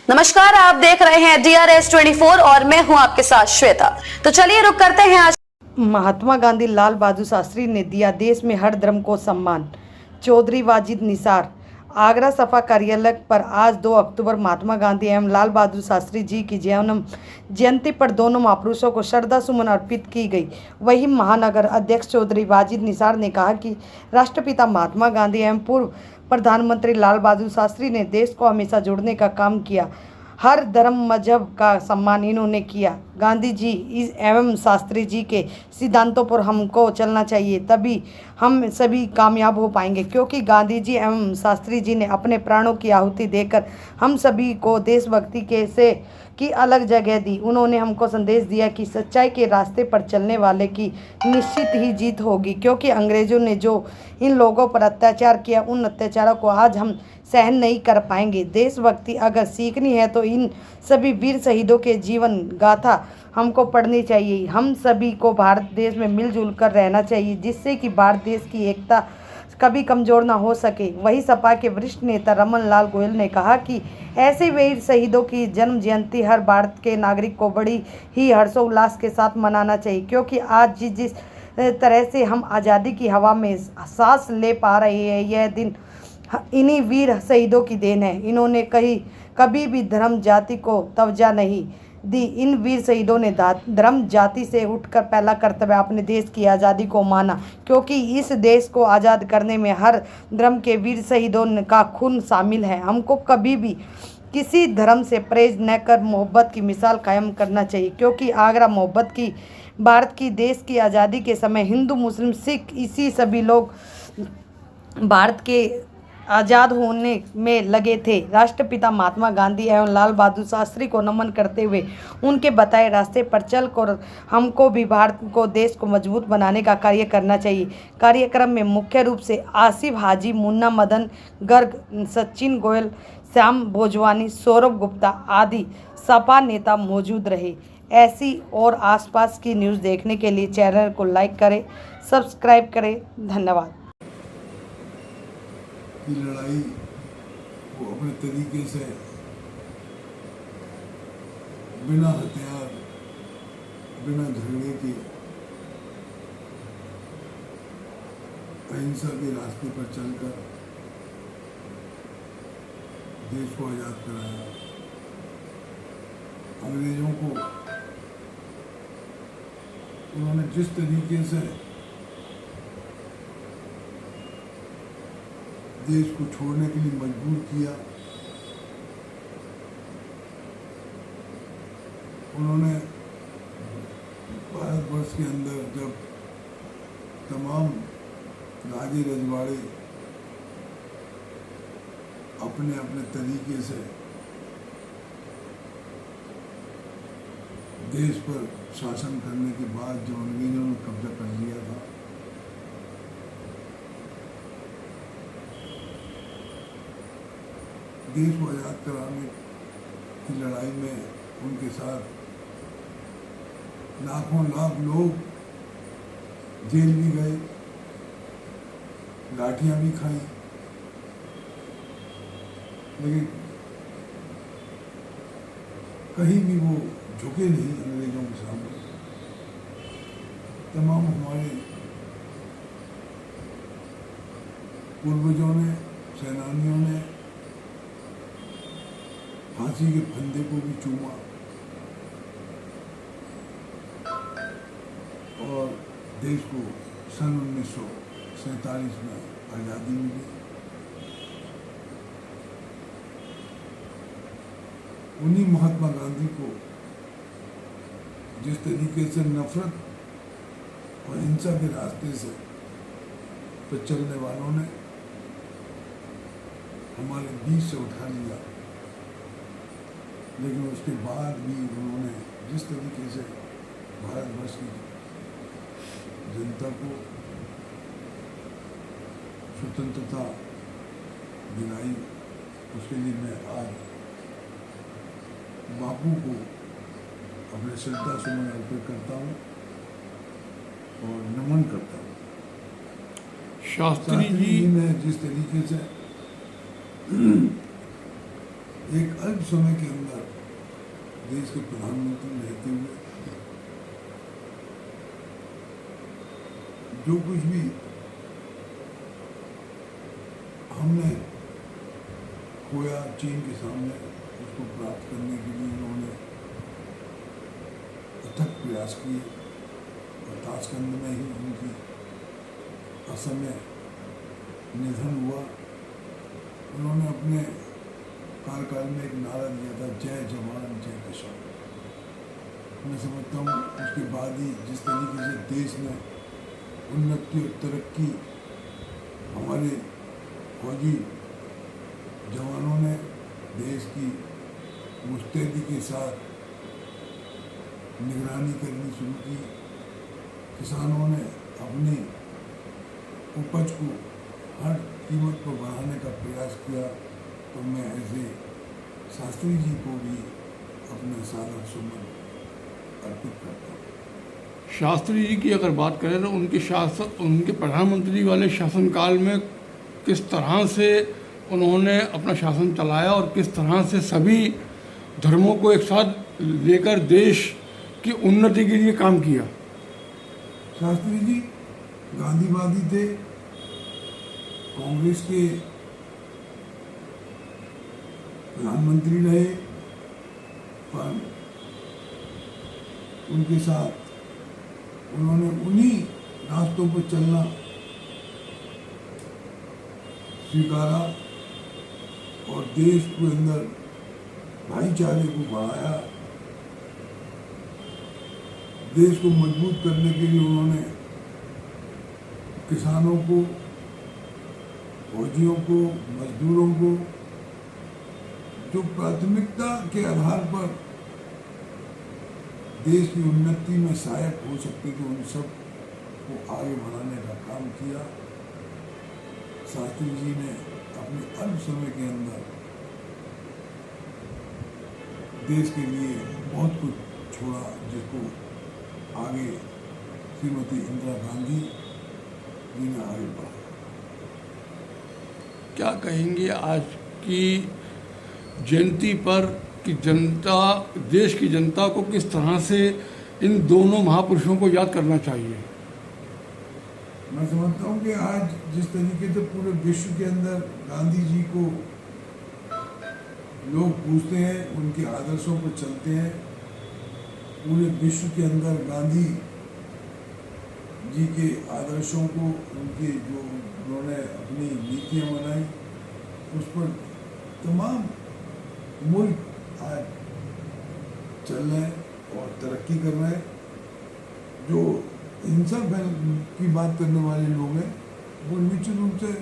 नमस्कार, आप देख रहे हैं DRS 24 और मैं हूं आपके साथ श्वेता। तो चलिए रुक करते हैं आज। महात्मा गांधी लाल बहादुर शास्त्री ने दिया देश में हर धर्म को सम्मान। चौधरी वाजिद निसार। आगरा सपा कार्यालय पर आज 2 अक्टूबर महात्मा गांधी एवं लाल बहादुर शास्त्री जी की जन्म जयंती पर दोनों महापुरुषों को श्रद्धा सुमन अर्पित की गई। वहीं महानगर अध्यक्ष चौधरी वाजिद निसार ने कहा कि राष्ट्रपिता महात्मा गांधी एवं पूर्व प्रधानमंत्री लाल बहादुर शास्त्री ने देश को हमेशा जोड़ने का काम किया। हर धर्म मजहब का सम्मान इन्होंने किया। गांधी जी एवं शास्त्री जी के सिद्धांतों पर हमको चलना चाहिए, तभी हम सभी कामयाब हो पाएंगे, क्योंकि गांधी जी एवं शास्त्री जी ने अपने प्राणों की आहुति देकर हम सभी को देशभक्ति के से की अलग जगह दी। उन्होंने हमको संदेश दिया कि सच्चाई के रास्ते पर चलने वाले की निश्चित ही जीत होगी, क्योंकि अंग्रेजों ने जो इन लोगों पर अत्याचार किया, उन अत्याचारों को आज हम सहन नहीं कर पाएंगे। देशभक्ति अगर सीखनी है तो इन सभी वीर शहीदों के जीवन गाथा हमको पढ़नी चाहिए। हम सभी को भारत देश में मिलजुल कर रहना चाहिए, जिससे कि भारत देश की एकता कभी कमज़ोर ना हो सके। वही सपा के वरिष्ठ नेता रमन लाल गोयल ने कहा कि ऐसे वीर शहीदों की जन्म जयंती हर भारत के नागरिक को बड़ी ही हर्षोल्लास के साथ मनाना चाहिए, क्योंकि आज जिस तरह से हम आज़ादी की हवा में सांस ले पा रहे हैं, यह दिन इन्हीं वीर शहीदों की देन है। इन्होंने कभी भी धर्म जाति को तवज्जो नहीं दी। इन वीर शहीदों ने धर्म जाति से उठकर पहला कर्तव्य अपने देश की आज़ादी को माना, क्योंकि इस देश को आज़ाद करने में हर धर्म के वीर शहीदों का खून शामिल है। हमको कभी भी किसी धर्म से परहेज न कर मोहब्बत की मिसाल कायम करना चाहिए, क्योंकि आगरा मोहब्बत की भारत की देश की आज़ादी के समय हिंदू मुस्लिम सिख इसी सभी लोग भारत के आज़ाद होने में लगे थे। राष्ट्रपिता महात्मा गांधी एवं लाल बहादुर शास्त्री को नमन करते हुए उनके बताए रास्ते पर चलकर हमको भी भारत को देश को मजबूत बनाने का कार्य करना चाहिए। कार्यक्रम में मुख्य रूप से आसिफ हाजी, मुन्ना मदन गर्ग, सचिन गोयल, श्याम भोजवानी, सौरभ गुप्ता आदि सपा नेता मौजूद रहे। ऐसी और आसपास की न्यूज़ देखने के लिए चैनल को लाइक करें, सब्सक्राइब करें। धन्यवाद। की लड़ाई वो अपने तरीके से बिना हथियार, बिना झगड़े के अहिंसा के रास्ते पर चलकर देश को आज़ाद कराया। अंग्रेजों को उन्होंने जिस तरीके से देश को छोड़ने के लिए मजबूर किया, उन्होंने भारतवर्ष के अंदर जब तमाम राजे रजवाड़े अपने अपने तरीके से देश पर शासन करने के बाद जो अंग्रेजों ने कब्जा कर लिया था, देश को आज़ाद कराने की लड़ाई में उनके साथ लाखों लाख लोग जेल भी गए, लाठियां भी खाई, लेकिन कहीं भी वो झुके नहीं अंग्रेजों के सामने। तमाम हमारे पूर्वजों ने, सेनानियों ने फांसी के फंदे को भी चूमा और देश को सन 1947 में आज़ादी मिली। उन्हीं महात्मा गांधी को जिस तरीके से नफरत और हिंसा के रास्ते से तो चलने वालों ने हमारे बीच से उठा लिया, लेकिन उसके बाद भी उन्होंने जिस तरीके से भारतवर्ष की जनता को स्वतंत्रता दिलाई, उसके लिए मैं आज बापू को अपने श्रद्धा सुमन अर्पित करता हूँ और नमन करता हूँ। शास्त्री जी ने जिस तरीके से एक अल्प समय के अंदर देश के प्रधानमंत्री रहते हुए जो कुछ भी हमने खोया चीन के सामने, उसको प्राप्त करने के लिए उन्होंने अथक प्रयास किए और ताशकंद में ही उनकी असमय निधन हुआ। उन्होंने अपने कार्यकाल में एक नारा दिया था, जय जवान जय किसान। मैं समझता हूँ उसके बाद ही जिस तरीके से देश में उन्नति और तरक्की हमारे फौजी जवानों ने देश की मुस्तैदी के साथ निगरानी करनी शुरू की, किसानों ने अपनी उपज को हर कीमत पर बढ़ाने का प्रयास किया, तो मैं ऐसे शास्त्री जी को भी अपना सादर सुमन अर्पित करता हूँ। शास्त्री जी की अगर बात करें तो उनके प्रधानमंत्री वाले शासनकाल में किस तरह से उन्होंने अपना शासन चलाया और किस तरह से सभी धर्मों को एक साथ लेकर देश की उन्नति के लिए काम किया। शास्त्री जी गांधीवादी थे, कांग्रेस के प्रधानमंत्री रहे, पर उनके साथ उन्होंने उन्हीं रास्तों पर चलना स्वीकारा और देश के अंदर भाईचारे को बढ़ाया। देश को मजबूत करने के लिए उन्होंने किसानों को, फौजियों को, मजदूरों को जो प्राथमिकता के आधार पर देश की उन्नति में सहायक हो सकते थे, उन सब को आगे बढ़ाने का काम किया। शास्त्री जी ने अपने अल्प समय के अंदर देश के लिए बहुत कुछ छोड़ा, जिसको आगे श्रीमती इंदिरा गांधी जी ने आगे बढ़ाया। क्या कहेंगे आज की जयंती पर कि जनता, देश की जनता को किस तरह से इन दोनों महापुरुषों को याद करना चाहिए? मैं समझता हूँ कि आज जिस तरीके से पूरे विश्व के अंदर गांधी जी को लोग पूछते हैं, उनके आदर्शों पर चलते हैं, पूरे विश्व के अंदर गांधी जी के आदर्शों को, उनके जो उन्होंने अपनी नीतियाँ बनाई, उस पर तमाम मुल्क आज चल रहे हैं और तरक्की कर रहे हैं। जो हिंसा की बात करने वाले लोग हैं वो निश्चित रूप से